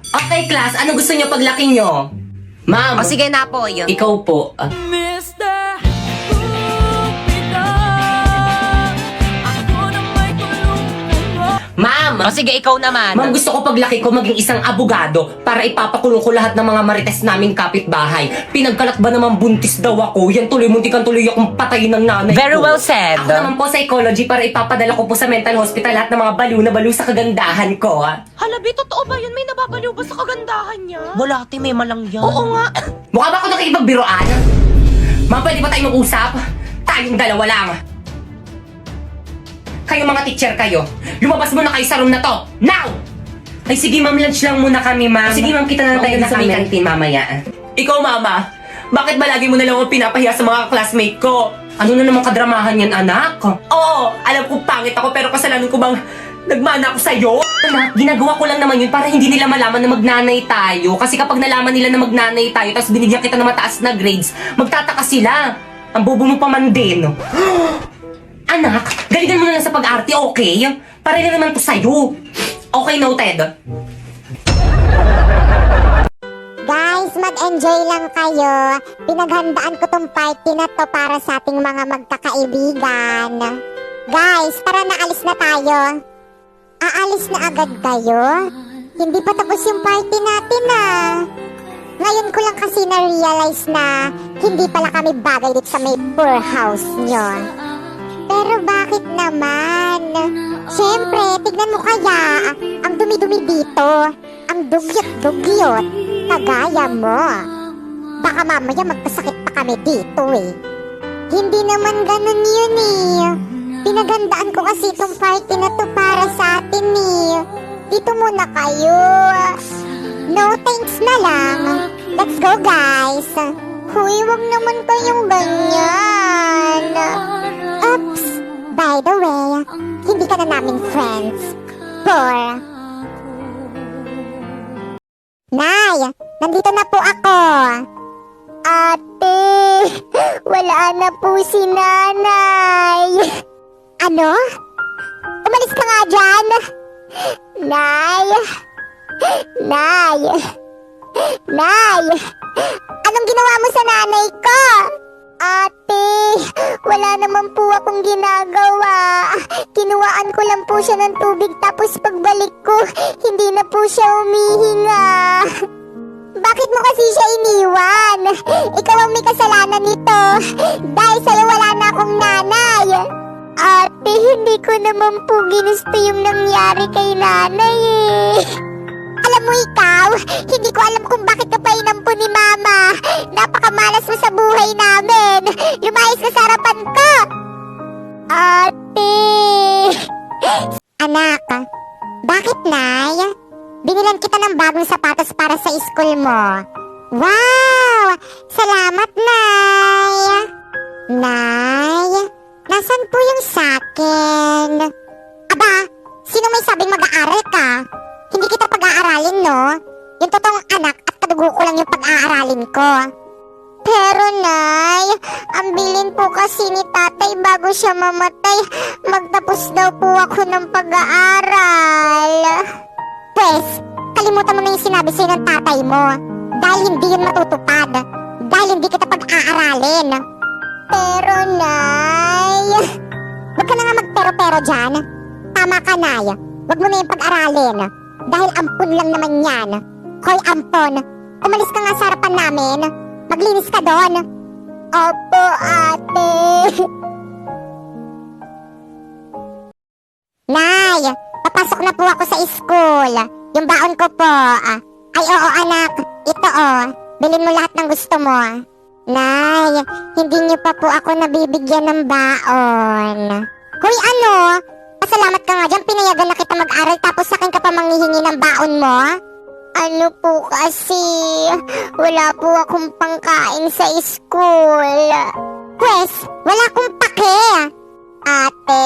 Okay, class. Ano gusto niyo paglaki niyo? Ma'am. O sige na po, yun. Ikaw po. Mr. Cupido, ako na may tulungan. Ma'am. O sige, ikaw naman. Ma'am, gusto ko paglaki ko maging isang abogado para ipapakulong ko lahat ng mga marites naming kapitbahay. Pinagkalat ba naman buntis daw ako? Yan tuloy, muntikan tuloy akong patayin ng nanay Very ko. well said. Ako naman po psychology para ipapadala ko po sa mental hospital lahat ng mga baliw na baliw sa kagandahan ko. Halabi, totoo ba yun? May nababaliw ba sa kagandahan niya? Wala, ate, may malang yan. Oo nga. Mukha ba ako nakikipagbiroan? Ma'am, pwede ba tayo mag-usap? Tayong dalawa lang. Kayo mga teacher kayo, lumabas muna kayo sa room na to. Now! Ay sige ma'am, lunch lang muna kami ma'am. Sige ma'am, kita na tayo sa may canteen mamaya. Ikaw mama, bakit ba lagi mo na lang ako pinapahiya sa mga classmate ko? Ano na naman kadramahan yan anak? Oo, alam ko pangit ako pero kasalanan ko bang nagmana ako sa'yo? Anak, ginagawa ko lang naman yun para hindi nila malaman na magnanay tayo. Kasi kapag nalaman nila na magnanay tayo tapos binigyan kita ng mataas na grades, magtataka sila. Ang bobo mo pa man din. Anak, galingan mo na lang sa pag-arte, okay? Para na naman to sa'yo. Okay, noted. Guys, mag-enjoy lang kayo. Pinaghandaan ko tong party na to para sa ating mga magkakaibigan. Guys, tara na, alis na tayo. Aalis na agad kayo? Hindi pa tapos yung party natin ah. Ngayon ko lang kasi na-realize na hindi pala kami bagay dito sa may poor house nyo. Pero bakit naman? Siyempre, tignan mo kaya, ang dumi-dumi dito, ang dugyot-dugyot, kagaya mo. Baka mamaya magkasakit pa kami dito eh. Hindi naman ganun yun eh. Pinagandaan ko kasi itong party na to para sa atin eh. Dito muna kayo. No thanks na lang. Let's go guys. Huy, wag naman kayong ganyan. Oops! By the way, hindi ka na namin friends. Poor. Nay, nandito na po ako. Ate, wala na po si nanay. Ano? Umalis ka nga dyan. Nay. Nay. Nay. Anong ginawa mo sa nanay ko? Ate, wala naman po akong ginagawa. Kinuhaan ko lang po siya ng tubig tapos pagbalik ko, hindi na po siya humihinga. Bakit mo kasi siya iniwan? Ikaw ang may kasalanan nito. Dahil sa'yo wala na akong nanay. Ate, hindi ko naman po ginusto yung nangyari kay nanay eh. Alam mo ikaw, hindi ko alam kung bakit ka pa inampun ni Mama. Napakamalas mo sa buhay namin. Lumayas ka sa harapan ko. Ate. Anak, bakit Nay? Binilan kita ng bagong sapatos para sa school mo. Wow! Salamat Nay. Nay, nasan po yung sakin? Aba, sino may sabing mag-aaral ka? Hindi kita pag-aaralin, no? Yung totoong anak at kadugo ko lang yung pag-aaralin ko. Pero, Nay, ang bilin po kasi ni tatay bago siya mamatay, magtapos daw po ako ng pag-aaral. Pwes, kalimutan mo na yung sinabi sa'yo ng tatay mo. Dahil hindi yun matutupad. Dahil hindi kita pag-aaralin. Pero, Nay, wag ka na nga magpero-pero dyan. Tama ka, Nay. Wag mo na yung pag-aralin. Dahil ampun lang naman yan. Hoy, ampon. Umalis ka nga sa harapan namin. Maglinis ka doon. Opo, ate. Nay, papasok na po ako sa school. Yung baon ko po. Ay, oo anak. Ito bilhin mo lahat ng gusto mo. Nay, hindi niyo pa po ako nabibigyan ng baon. Hoy, ano? Pasalamat ka nga dyan, pinayagan na kita mag-aral tapos sa akin ka pa manghihingi ng baon mo? Ano po kasi, wala po akong pangkain sa school. Pwes, wala akong pake. Ate,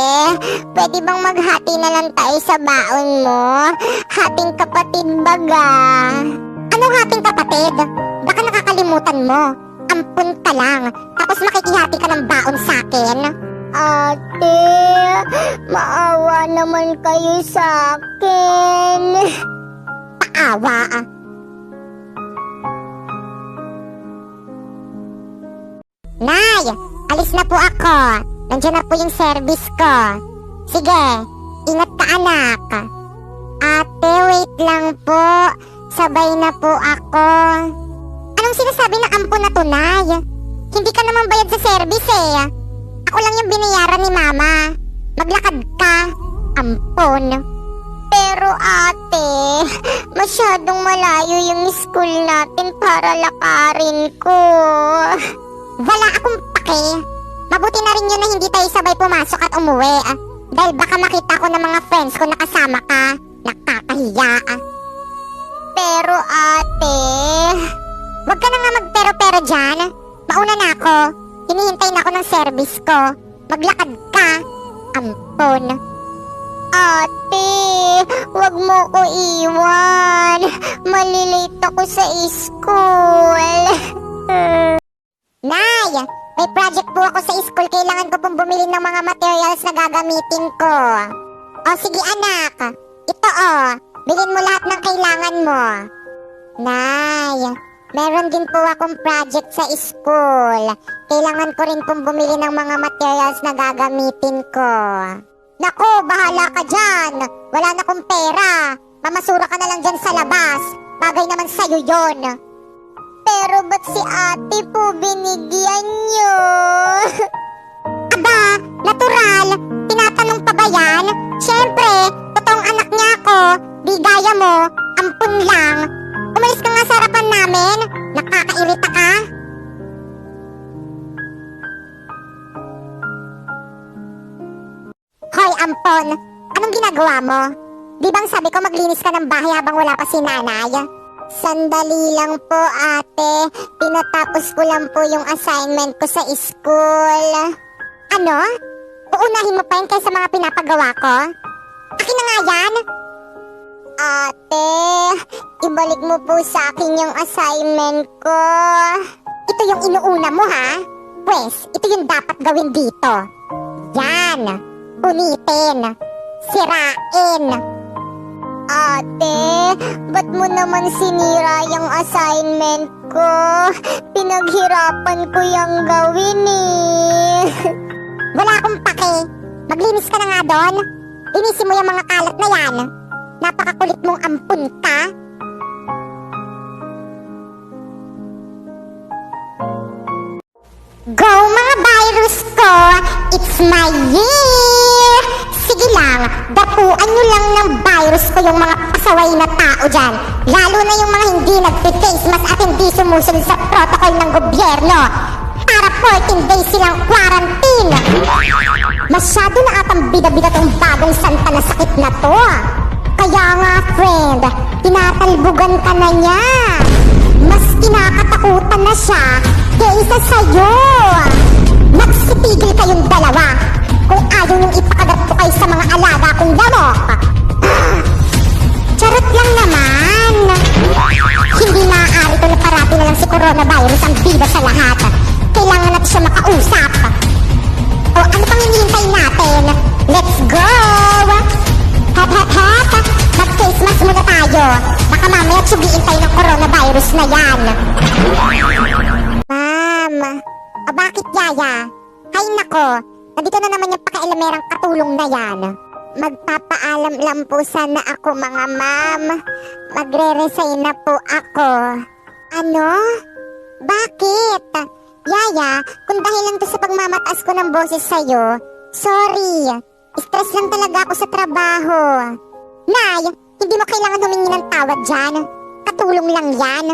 pwede bang maghati na lang tayo sa baon mo? Hating kapatid baga. Anong hating kapatid? Baka nakakalimutan mo. Ampun ka lang, tapos makikihati ka ng baon sa akin. Ate, maawa naman kayo sa akin. Paawa Alis na po ako. Nandiyan na po yung service ko. Sige, ingat ka anak. Ate, wait lang po. Sabay na po ako. Anong sinasabi ng ampon na tunay? Hindi ka naman bayad sa service eh. Ako lang yung binayaran ni mama. Maglakad ka, ampon. Pero ate, masyadong malayo yung school natin para lakarin ko. Wala akong pake. Mabuti na rin yun na hindi tayo sabay pumasok at umuwi. Dahil baka makita ko ng mga friends ko na kasama ka. Nakakahiya. Pero ate, wag ka na nga magpero-pero dyan. Mauna na ako. Hinihintay na ako ng service ko. Maglakad ka, ampon. Ate, wag mo ko iwan. Malilate ako sa school. Nay, may project po ako sa school. Kailangan ko pong bumili ng mga materials na gagamitin ko. O sige anak, ito bilhin mo lahat ng kailangan mo. Nay, meron din po akong project sa school. Kailangan ko rin pong bumili ng mga materials na gagamitin ko. Naku, bahala ka dyan. Wala na akong pera. Mamasura ka na lang dyan sa labas. Bagay naman sa'yo yon. Pero ba't si ate po binigyan nyo? Aba, natural. Tinatanong pa ba yan? Siyempre, totoong anak niya ako. Di gaya mo, ampun lang. Umalis ka nga sa harapan namin. Nakakairita ka. Hoy, ampon. Anong ginagawa mo? Di bang sabi ko maglinis ka ng bahay habang wala pa si nanay? Sandali lang po, ate. Tinatapos ko lang po yung assignment ko sa school. Ano? Uunahin mo pa yun kaysa mga pinapagawa ko? Akin na nga yan? Ate, ibalik mo po sa akin yung assignment ko. Ito yung inuuna mo, ha? Pwes, ito yung dapat gawin dito. Yan. Punitin. Sirain. Ate, ba't mo naman sinira yung assignment ko? Pinaghirapan ko yung gawin eh. Wala akong pake. Maglinis ka na nga doon. Linisin mo yung mga kalat na yan. Napakakulit mong ampun ka. Go mga virus ko! It's my year! Sige lang, dapuan nyo lang ng virus ko yung mga pasaway na tao dyan. Lalo na yung mga hindi nagpe-face mask at hindi sumusunod sa protocol ng gobyerno. Para 14 days silang quarantine. Masyado na atang bida-bida tong bagong santa na sakit na to. Kaya nga friend, tinatalbugan ka na niya. Mas kinakatakutan na siya kaysa sa'yo. Magsipigil kayong dalawa kung ayaw niyong ipakagat ko kayo sa mga alaga kong lamok. Charot lang naman. Hindi maaari ito na parati na lang si coronavirus ang bida sa lahat. Kailangan natin siya makausap. O ano pang hinihintay natin? Let's go! Hep hep hep! Mag-face mask muna tayo. Baka mamaya tsugiin tayo ng coronavirus na yan. Ma'am, bakit yaya? Hay nako, nandito na naman yung pakialamerang katulong na yan. Magpapaalam lang po sana ako mga ma'am. Magre-resign na po ako. Ano? Bakit? Yaya, kung dahilan to sa pagmamataas ko ng boses sa'yo, sorry. Stress lang talaga ako sa trabaho. Nay, hindi mo kailangan humingi ng tawad dyan. Katulong lang yan.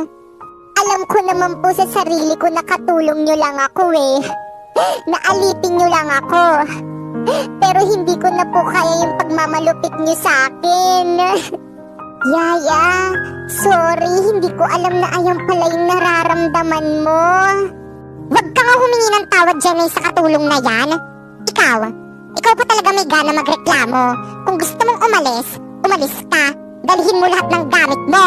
Alam ko naman po sa sarili ko na katulong nyo lang ako eh. Naalipin nyo lang ako. Pero hindi ko na po kaya yung pagmamalupit nyo sa akin. Yaya, sorry, hindi ko alam na ayan pala yung nararamdaman mo. Huwag ka nga humingi ng tawad dyan eh sa katulong na yan. Ikaw pa talaga may gana magreklamo. Kung gusto mong umalis, umalis ka. Dalhin mo lahat ng gamit mo.